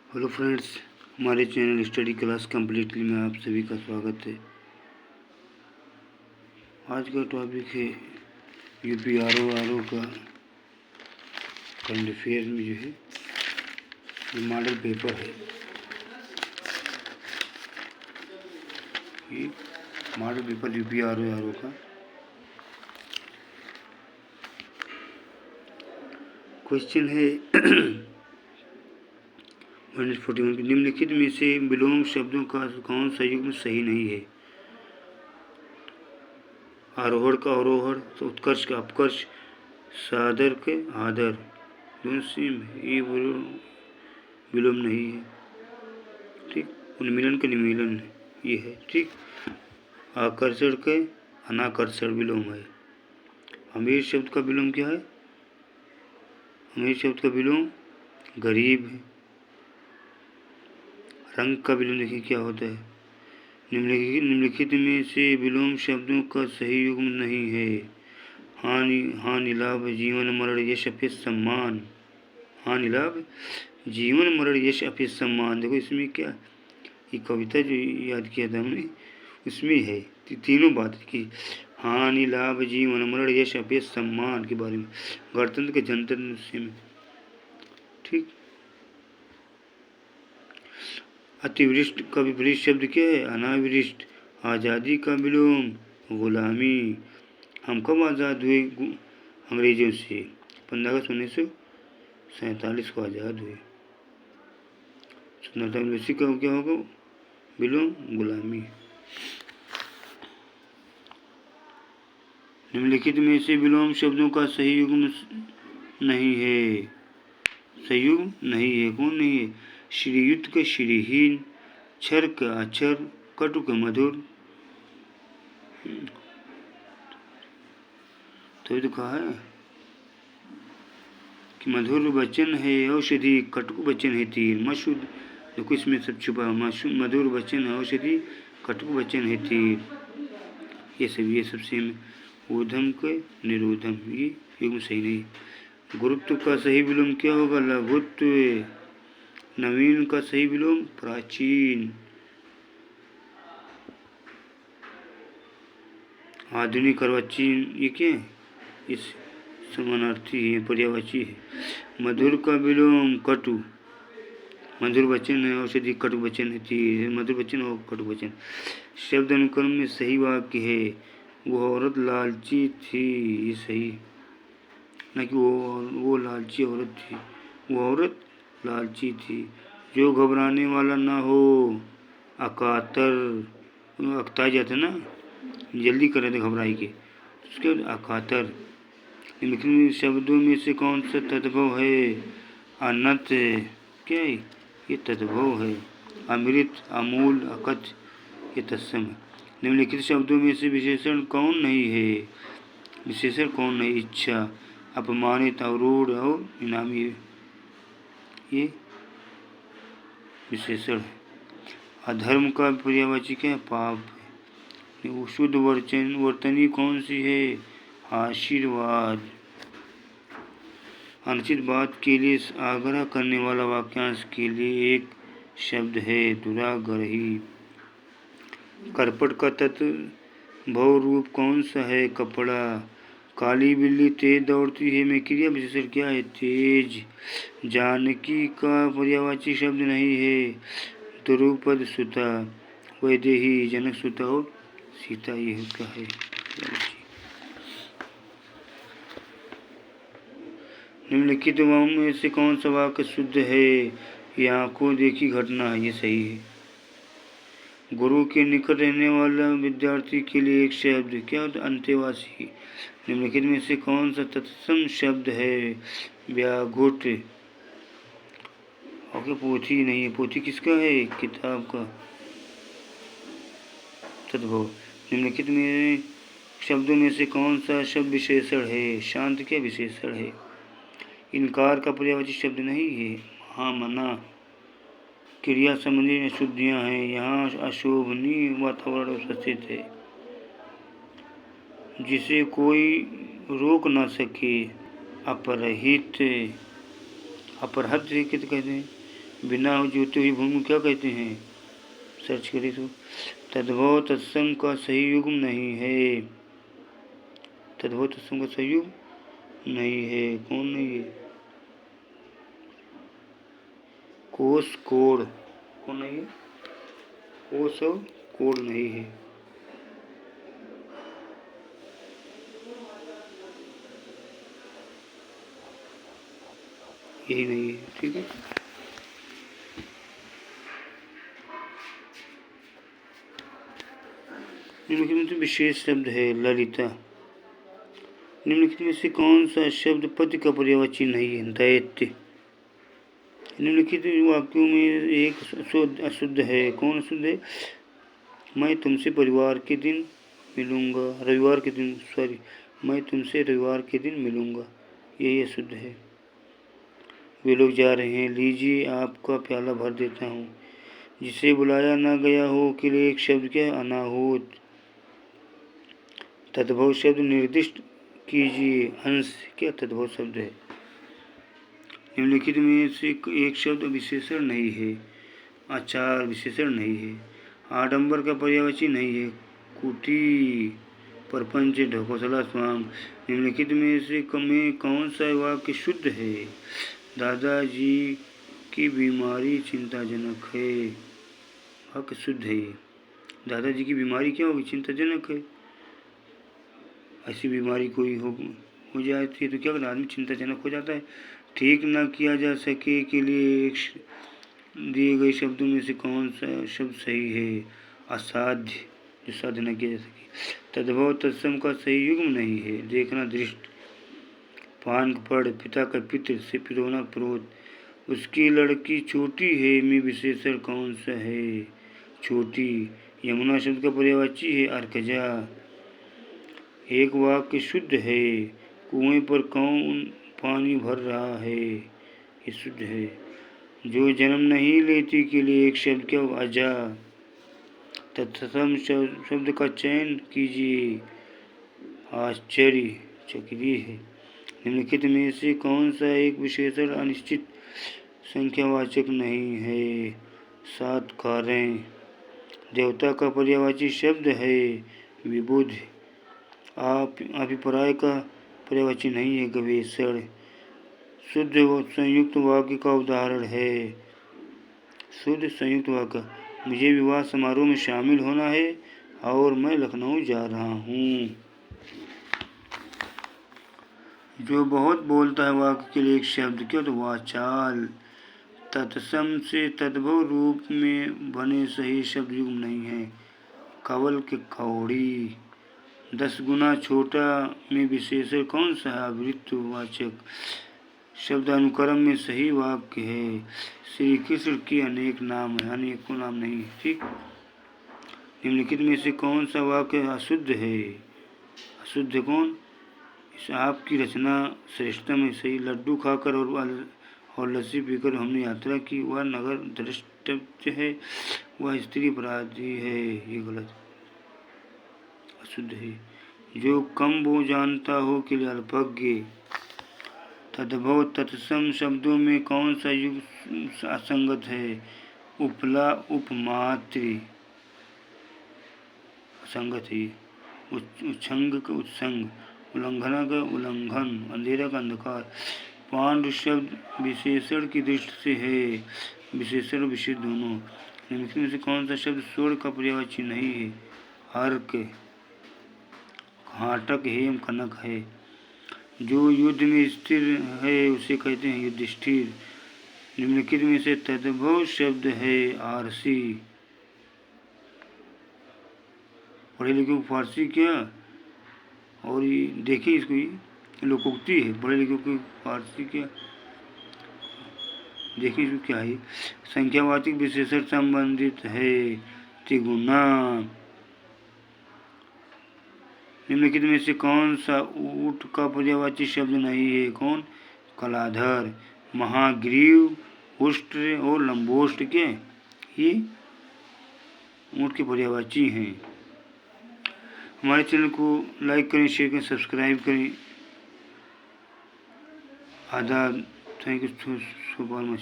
Hello friends, हमारे channel study class completely में आप सभी का स्वागत है। आज का टॉपिक है यूपी आर ओ का करंट अफेयर में जो है ये मॉडल पेपर है। ये model paper U P R O का क्वेश्चन है 141 निम्नलिखित में से विलोम शब्दों का कौन सा युग्म सही नहीं है? आरोहण का अवरोहण, तो उत्कर्ष का अपकर्ष, सादर के आदर, दोनों सेम है, ये विलोम नहीं है। ठीक, उन्मीलन का निमीलन ये है। ठीक, आकर्षण के अनाकर्षण विलोम है। अमीर शब्द का विलोम क्या है? अमीर शब्द का विलोम गरीब है। रंग का विलोम देखिए क्या होता है। निम्नलिखित में से विलोम शब्दों का सही युग्म नहीं है। हानि लाभ, जीवन मरण, यश अपिस सम्मान। हानि लाभ, जीवन मरण, यश अपिस सम्मान। देखो इसमें क्या, ये कविता जो याद किया था हमने उसमें है तीनों बात की। हानि लाभ, जीवन मरण, यश अपिस सम्मान के बारे में, गणतंत्र के जनतंत्र में। ठीक, अतिवृष्ट का विपरीत शब्द क्या है? अनावृष्ट। आज़ादी का विलोम गुलामी। हम कब आज़ाद हुए अंग्रेजों से? 15 अगस्त 1947 को आज़ाद हुए। स्वतंत्रता दिवस का क्या होगा विलोम? गुलामी। निम्नलिखित में से विलोम शब्दों का सही युग्म नहीं है। सही युग्म नहीं है। कौन नहीं है? श्रीयुत का श्रीहीन, क्षर का अक्षर, कटु का मधुर। तो ये तो कहा है कि मधुर वचन है औषधि, कटु वचन है तीर। मशुद्ध, देखो इसमें सब छुपा। मधुर वचन है औषधि, कटु वचन है तीर। ये सब सेम। ऊर्ध्वम के निरोधम, ये युग्म सही नहीं। गुरुत्व का सही विलोम क्या होगा? लघुत्व। नवीन का सही विलोम प्राचीन। आधुनिक अर्वाचीन ये क्या है? इस समानार्थी है, पर्यायवाची है। मधुर का विलोम कटु। मधुर वचन है औषधि, कटु वचन है तीर। मधुर वचन और कटु वचन। शब्द अनुक्रम में सही वाक्य है वो औरत लालची थी, ये सही ना कि वो लालची औरत थी। वो औरत लालची थी। जो घबराने वाला ना हो, अकातर। अकता जाता ना, जल्दी कर रहे थे घबराई के, उसके बाद अकातर। निम्नलिखित शब्दों में से कौन सा तद्भव है? अनत, क्या है? ये तद्भव है। अमृत, अमूल, अकच, ये तत्सम है। निम्नलिखित शब्दों में से विशेषण कौन नहीं है? विशेषण कौन नहीं? इच्छा, अपमानित, अवरूढ़ और इनामी, ये विशेषण है। अधर्म का पर्यायवाची क्या है? पाप। शुद्ध वर्तनी कौन सी है? आशीर्वाद। अनुचित बात के लिए आग्रह करने वाला वाक्यांश के लिए एक शब्द है दुराग्रही। करपट का तत्भव रूप कौन सा है? कपड़ा। काली बिल्ली तेज दौड़ती है में क्रिया विशेषण क्या है? तेज। जानकी का पर्यायवाची शब्द नहीं है। द्रुपद सुता, वैदेही, जनक सुता और सीता, ये क्या है? निम्नलिखित में से कौन सा वाक्य शुद्ध है? ये आंखों देखी घटना है, ये सही है। गुरु के निकट रहने वाला विद्यार्थी के लिए एक शब्द क्या होता है? अंतेवासी। निम्नलिखित में से कौन सा तत्सम शब्द है? व्याघुट। और पोथी नहीं है। पोथी किसका है? किताब का। तद्भव। निम्नलिखित में शब्दों में से कौन सा शब्द विशेषण है? शांत क्या विशेषण है? इनकार का पर्यायवाची शब्द नहीं है। हाँ, मना। क्रिया संबंधी अशुद्धियाँ हैं। यहाँ अशोभनीय वातावरण उपस्थित है जिसे कोई रोक ना सके। अपरहित, अपरहत कहते हैं। बिना जोते हुई भूमि को क्या कहते हैं? सर्च करें तो तद्भव तत्सम का सही युग्म नहीं है। तद्भव तत्सम का सही युग्म नहीं है। कौन नहीं है? कोस कोड। कौन नहीं है? कोस और कोड नहीं है। यही नहीं है। ठीक है। निम्नलिखित में विशेष शब्द है ललिता। निम्नलिखित में से कौन सा शब्द पति का पर्यायवाची नहीं है? दैत्य। निम्नलिखित वाक्यों में एक अशुद्ध है। कौन अशुद्ध है? मैं तुमसे रविवार के दिन मैं तुमसे रविवार के दिन मिलूंगा, यही अशुद्ध है। वे लोग जा रहे हैं, लीजिए आपका प्याला भर देता हूँ। जिसे बुलाया ना गया हो के लिए एक शब्द क्या? अनाहूत। तद्भव शब्द निर्दिष्ट कीजिए। अंश क्या तद्भव शब्द है? निम्नलिखित में से एक शब्द विशेषण नहीं है। आचार विशेषण नहीं है। आडंबर का पर्यायवाची नहीं है। कुटी, परपंच, ढकोसला, स्वांग। निम्नलिखित में से कौन सा वाक्य शुद्ध है? दादाजी की बीमारी चिंताजनक है। वाक्य शुद्ध है। दादाजी की बीमारी क्या होगी? चिंताजनक है। ऐसी बीमारी कोई हो जाती है तो क्या करना? आदमी चिंताजनक हो जाता है। ठीक न किया जा सके के लिए एक दिए गए शब्दों में से कौन सा शब्द सही है? असाध्य, जो साध्य न किया जा सके। तद्भव तत्सम का सही युग्म नहीं है। देखना दृष्ट। पान पढ़, पिता का पितृ से पिरोना प्रोत। उसकी लड़की छोटी है में विशेषण कौन सा है? छोटी। यमुना शब्द का पर्यायवाची है अर्कजा। एक वाक्य शुद्ध है। कुएं पर कौन पानी भर रहा है? ये शुद्ध है। जो जन्म नहीं लेती के लिए एक शब्द क्या? अजा। तत्सम शब्द का चयन कीजिए। आश्चर्य, चक्रीय है। निम्नलिखित में से कौन सा एक विशेषण अनिश्चित संख्यावाचक नहीं है? सात्कारें। देवता का पर्यायवाची शब्द है विबुध। अभिप्राय का पर्यायवाची नहीं है गवेषण। शुद्ध संयुक्त वाक्य का उदाहरण है। शुद्ध संयुक्त वाक्य, मुझे विवाह समारोह में शामिल होना है और मैं लखनऊ जा रहा हूँ। जो बहुत बोलता है वाक्य के लिए एक शब्द क्या? तो वाचाल। तत्सम से तद्भव रूप में बने सही शब्द युग्म नहीं है। कवल के कौड़ी। 10 गुना छोटा में विशेषण कौन सा है? वृत्तवाचक। शब्द अनुक्रम में सही वाक्य है। श्री कृष्ण के अनेक नाम है, अनेकों नाम नहीं है। ठीक। निम्नलिखित में से कौन सा वाक्य अशुद्ध है? अशुद्ध कौन? आपकी रचना श्रेष्ठतम है। सही। लड्डू खाकर और लस्सी पीकर हमने यात्रा की, वह नगर द्रष्टव्य है, वह स्त्री अपराधी है, ये गलत, अशुद्ध है। जो कम वो जानता हो के लिए अल्पज्ञ। तद्भव तत्सम शब्दों में कौन सा युग असंगत है? उपला, उपमात्र, असंगत है। उच्छंग का उत्संग, उल्लंघना का उल्लंघन, अंधेरा का अंधकार। पांडु शब्द विशेषण की दृष्टि से है। विशेषण और विशेष दोनों। निम्नलिखित में से कौन सा शब्द स्वर्ण का पर्यायवाची नहीं है? अर्क, घाटक, हेम, कनक है। जो युद्ध में स्थिर है उसे कहते हैं युधिष्ठिर। निम्नलिखित में से तद्भव शब्द है आरसी। पढ़े लिखे को फारसी क्या? और ये देखिए इसको, ये लोकोक्ति है। पढ़े लिखे की फारसी क्या? देखिए इसको क्या है? संख्यावाचक विशेषण संबंधित है। त्रिगुणा। निम्नलिखित में से कौन सा ऊँट का पर्यायवाची शब्द नहीं है? कौन? कलाधर, महाग्रीव, उष्ट्र और लंबोष्ट के ये ऊँट के पर्यायवाची हैं। हमारे चैनल को लाइक करें, शेयर करें, सब्सक्राइब करें। आदाब। Thank you so much.